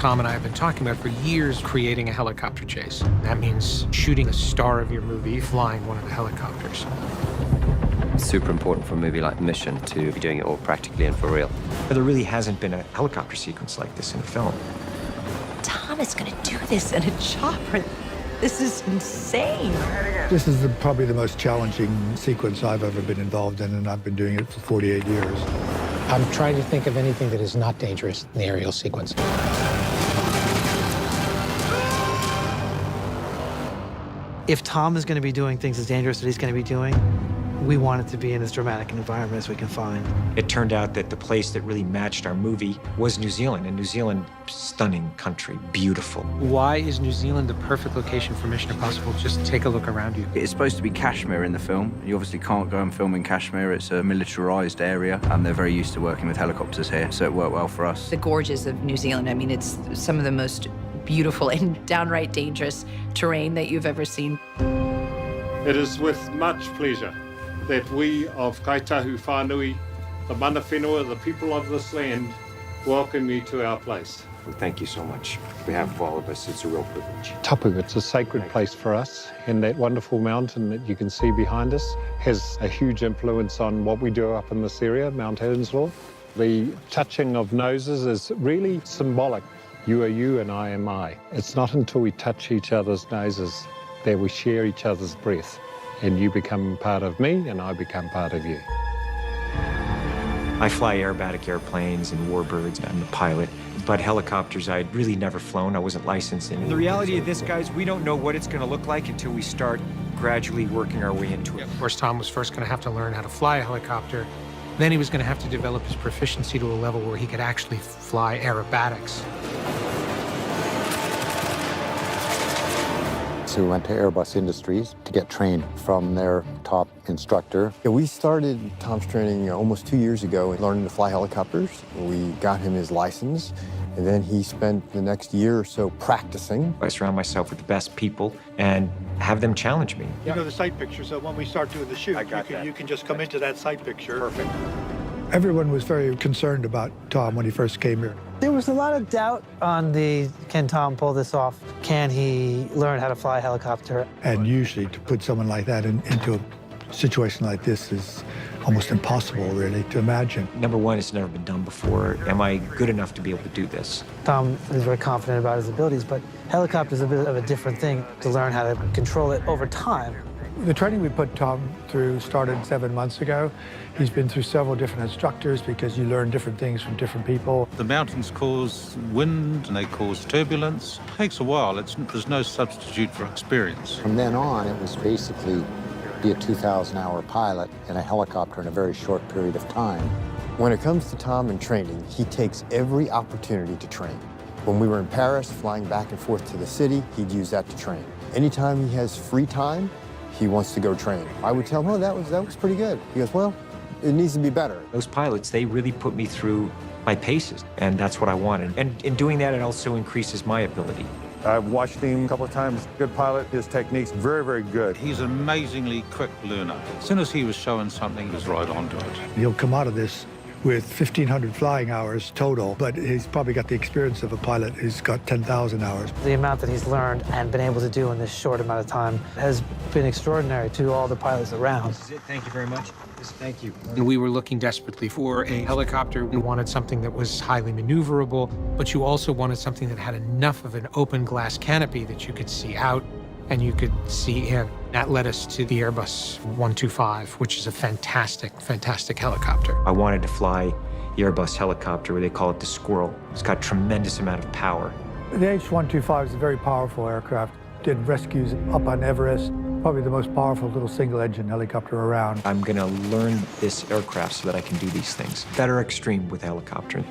Tom and I have been talking about for years, creating a helicopter chase. That means shooting a star of your movie, flying one of the helicopters. It's super important for a movie like Mission to be doing it all practically and for real. But there really hasn't been a helicopter sequence like this in a film. Tom is gonna do this in a chopper. This is insane. This is probably the most challenging sequence I've ever been involved in, and I've been doing it for 48 years. I'm trying to think of anything that is not dangerous in the aerial sequence. If Tom is going to be doing things as dangerous as he's going to be doing, we want it to be in as dramatic an environment as we can find. It turned out that the place that really matched our movie was New Zealand, and New Zealand, stunning country, beautiful. Why is New Zealand the perfect location for Mission Impossible? Just take a look around you. It's supposed to be Kashmir in the film. You obviously can't go and film in Kashmir. It's a militarized area, and they're very used to working with helicopters here, so it worked well for us. The gorges of New Zealand, I mean, it's some of the most beautiful and downright dangerous terrain that you've ever seen. It is with much pleasure that we of Kaitahu Whanui, the mana whenua, the people of this land, welcome you to our place. Well, thank you so much. On behalf of all of us, it's a real privilege. Tapu, it's a sacred place for us, and that wonderful mountain that you can see behind us has a huge influence on what we do up in this area, Mount Henslow. The touching of noses is really symbolic. You are you and I am I. It's not until we touch each other's noses that we share each other's breath, and you become part of me and I become part of you. I fly aerobatic airplanes and warbirds. I'm the pilot. But helicopters, I'd really never flown. I wasn't licensed in it. The reality of this, guys, we don't know what it's going to look like until we start gradually working our way into it. Of course, Tom was first going to have to learn how to fly a helicopter. Then he was going to have to develop his proficiency to a level where he could actually fly aerobatics. So we went to Airbus Industries to get trained from their top instructor. Yeah, we started Tom's training almost 2 years ago, learning to fly helicopters. We got him his license, and then he spent the next year or so practicing. I surround myself with the best people and have them challenge me. You know the sight picture, so when we start doing the shoot, you can just come into that sight picture. Perfect. Everyone was very concerned about Tom when he first came here. There was a lot of doubt on can Tom pull this off? Can he learn how to fly a helicopter? And usually to put someone like that into a situation like this is almost impossible, really, to imagine. Number one, it's never been done before. Am I good enough to be able to do this? Tom is very confident about his abilities, but helicopter is a bit of a different thing to learn how to control it over time. The training we put Tom through started 7 months ago. He's been through several different instructors because you learn different things from different people. The mountains cause wind and they cause turbulence. It takes a while. There's no substitute for experience. From then on, it was basically be a 2,000-hour pilot in a helicopter in a very short period of time. When it comes to Tom and training, he takes every opportunity to train. When we were in Paris, flying back and forth to the city, he'd use that to train. Anytime he has free time, he wants to go train. I would tell him, oh, that was pretty good. He goes, well, it needs to be better. Those pilots, they really put me through my paces, and that's what I wanted. And in doing that, it also increases my ability. I've watched him a couple of times. Good pilot, his technique's very, very good. He's an amazingly quick learner. As soon as he was showing something, he was right onto it. He'll come out of this with 1,500 flying hours total, but he's probably got the experience of a pilot who's got 10,000 hours. The amount that he's learned and been able to do in this short amount of time has been extraordinary to all the pilots around. This is it. Thank you very much. Thank you. And we were looking desperately for a helicopter. We wanted something that was highly maneuverable, but you also wanted something that had enough of an open glass canopy that you could see out and you could see in. That led us to the Airbus 125, which is a fantastic, fantastic helicopter. I wanted to fly the Airbus helicopter, where they call it the Squirrel. It's got a tremendous amount of power. The H-125 is a very powerful aircraft. Did rescues up on Everest. Probably the most powerful little single-engine helicopter around. I'm going to learn this aircraft so that I can do these things. Better extreme with helicopter.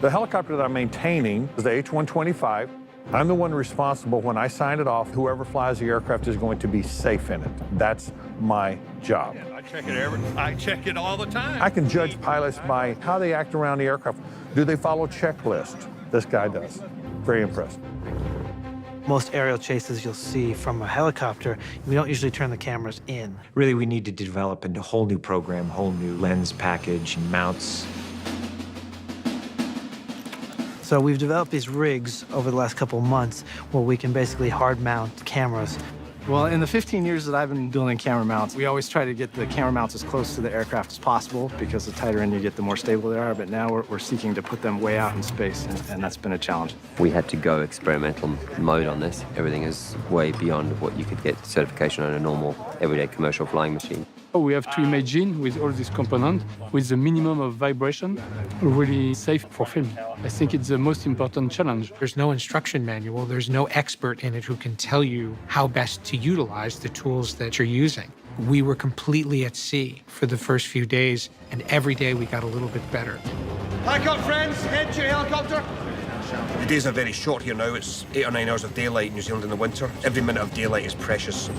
The helicopter that I'm maintaining is the H-125. I'm the one responsible when I sign it off. Whoever flies the aircraft is going to be safe in it. That's my job. Yeah, I check it all the time. I can judge pilots by how they act around the aircraft. Do they follow checklist? This guy does. Very impressed. Most aerial chases you'll see from a helicopter, we don't usually turn the cameras in. Really, we need to develop a whole new program, whole new lens package and mounts. So we've developed these rigs over the last couple of months where we can basically hard mount cameras. Well, in the 15 years that I've been building camera mounts, we always try to get the camera mounts as close to the aircraft as possible because the tighter in you get, the more stable they are. But now we're seeking to put them way out in space, and that's been a challenge. We had to go experimental mode on this. Everything is way beyond what you could get certification on a normal, everyday commercial flying machine. We have to imagine with all these components, with the minimum of vibration, really safe for film. I think it's the most important challenge. There's no instruction manual. There's no expert in it who can tell you how best to utilize the tools that you're using. We were completely at sea for the first few days, and every day we got a little bit better. Helicopter friends, head to your helicopter. The days are very short here now. It's 8 or 9 hours of daylight in New Zealand in the winter. Every minute of daylight is precious.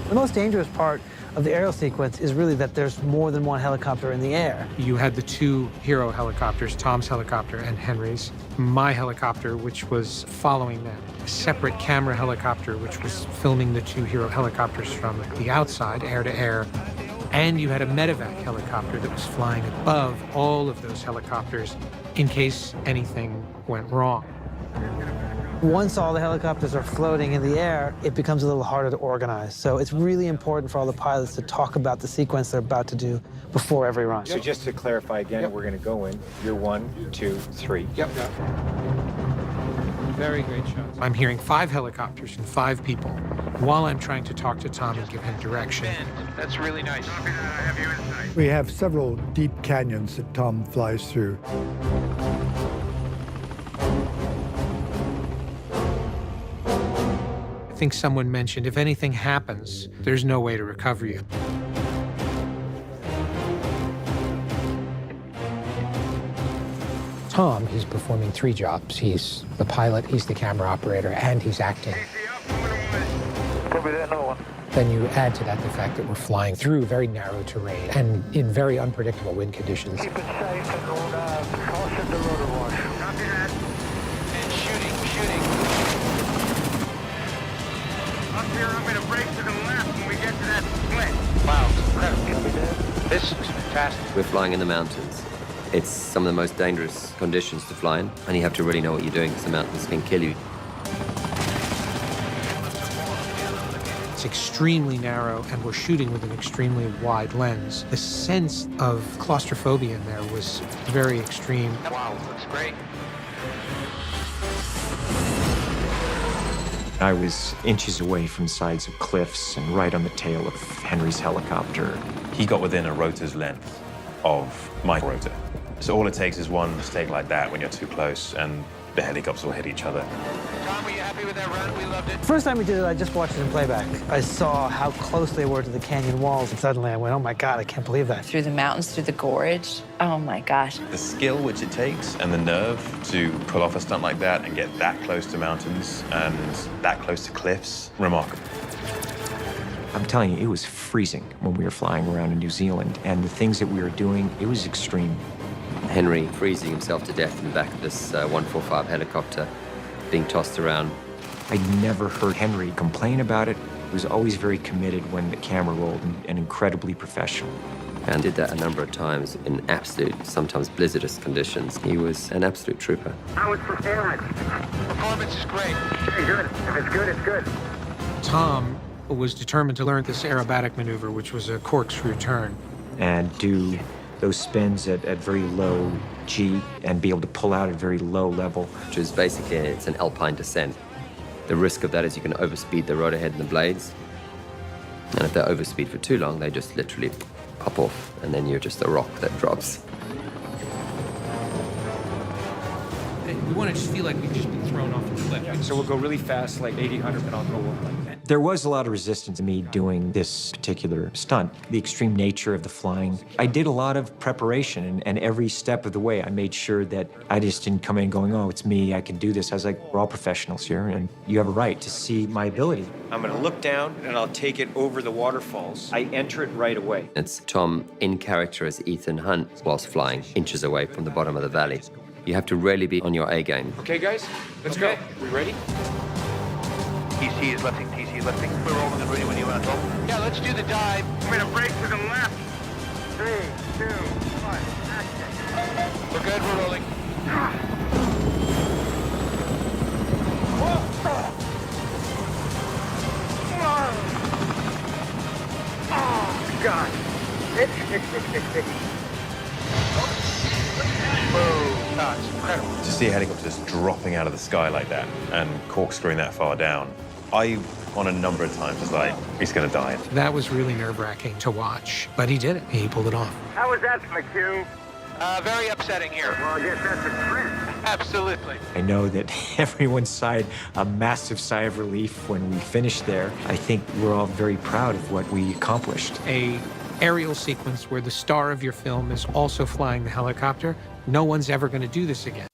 The most dangerous part of the aerial sequence is really that there's more than one helicopter in the air. You had the two hero helicopters, Tom's helicopter and Henry's. My helicopter, which was following them. A separate camera helicopter, which was filming the two hero helicopters from the outside, air to air. And you had a medevac helicopter that was flying above all of those helicopters in case anything went wrong. Once all the helicopters are floating in the air, it becomes a little harder to organize. So it's really important for all the pilots to talk about the sequence they're about to do before every run. So just to clarify again, we're going to go in. You're 1, 2, 3. Yep. Very great shots. I'm hearing 5 helicopters and 5 people while I'm trying to talk to Tom and give him direction. That's really nice. We have several deep canyons that Tom flies through. I think someone mentioned if anything happens, there's no way to recover you. Tom, he's performing 3 jobs. He's the pilot, he's the camera operator, and he's acting. Then you add to that the fact that we're flying through very narrow terrain and in very unpredictable wind conditions. Keep it safe and caution the rotor wash. Copy that. And shooting. Up here, I'm going to brake to the left when we get to that split. Wow, incredible. This is fantastic. We're flying in the mountains. It's some of the most dangerous conditions to fly in, and you have to really know what you're doing because the mountains can kill you. It's extremely narrow, and we're shooting with an extremely wide lens. The sense of claustrophobia in there was very extreme. Wow, looks great. I was inches away from sides of cliffs and right on the tail of Henry's helicopter. He got within a rotor's length of my rotor. So all it takes is one mistake like that when you're too close and the helicopters will hit each other. Tom, were you happy with that run? We loved it. First time we did it, I just watched it in playback. I saw how close they were to the canyon walls, and suddenly I went, oh my God, I can't believe that. Through the mountains, through the gorge. Oh my gosh. The skill which it takes and the nerve to pull off a stunt like that and get that close to mountains and that close to cliffs, remarkable. I'm telling you, it was freezing when we were flying around in New Zealand, and the things that we were doing, it was extreme. Henry freezing himself to death in the back of this 145 helicopter, being tossed around. I'd never heard Henry complain about it. He was always very committed when the camera rolled and incredibly professional. And did that a number of times in absolute, sometimes blizzardous conditions. He was an absolute trooper. How was performance? Performance is great. Very good. If it's good, it's good. Tom was determined to learn this aerobatic maneuver, which was a Corks Return. And do those spins at very low G and be able to pull out at very low level. Which is basically, it's an alpine descent. The risk of that is you can overspeed the rotor head and the blades. And if they overspeed for too long, they just literally pop off, and then you're just a rock that drops. We want to just feel like we've just been thrown off the cliff. So we'll go really fast, like 80, 100, and I'll go like that. There was a lot of resistance to me doing this particular stunt. The extreme nature of the flying. I did a lot of preparation, and every step of the way, I made sure that I just didn't come in going, oh, it's me, I can do this. I was like, we're all professionals here, and you have a right to see my ability. I'm gonna look down, and I'll take it over the waterfalls. I enter it right away. It's Tom in character as Ethan Hunt whilst flying inches away from the bottom of the valley. You have to really be on your A game. Okay, guys, let's go. We ready? TC is lifting, TC is lifting. We're rolling and ready when you want to go. Yeah, let's do the dive. I'm going to brake to the left. 3, 2, 1, action. We're good, we're rolling. Oh, God. Whoa, that's incredible. To see a helicopter just dropping out of the sky like that and corkscrewing that far down, I, on a number of times, was like, he's going to die. That was really nerve-wracking to watch, but he did it. He pulled it off. How was that, McHugh? Very upsetting here. Well, I guess that's a trend. Absolutely. I know that everyone sighed a massive sigh of relief when we finished there. I think we're all very proud of what we accomplished. A aerial sequence where the star of your film is also flying the helicopter. No one's ever going to do this again.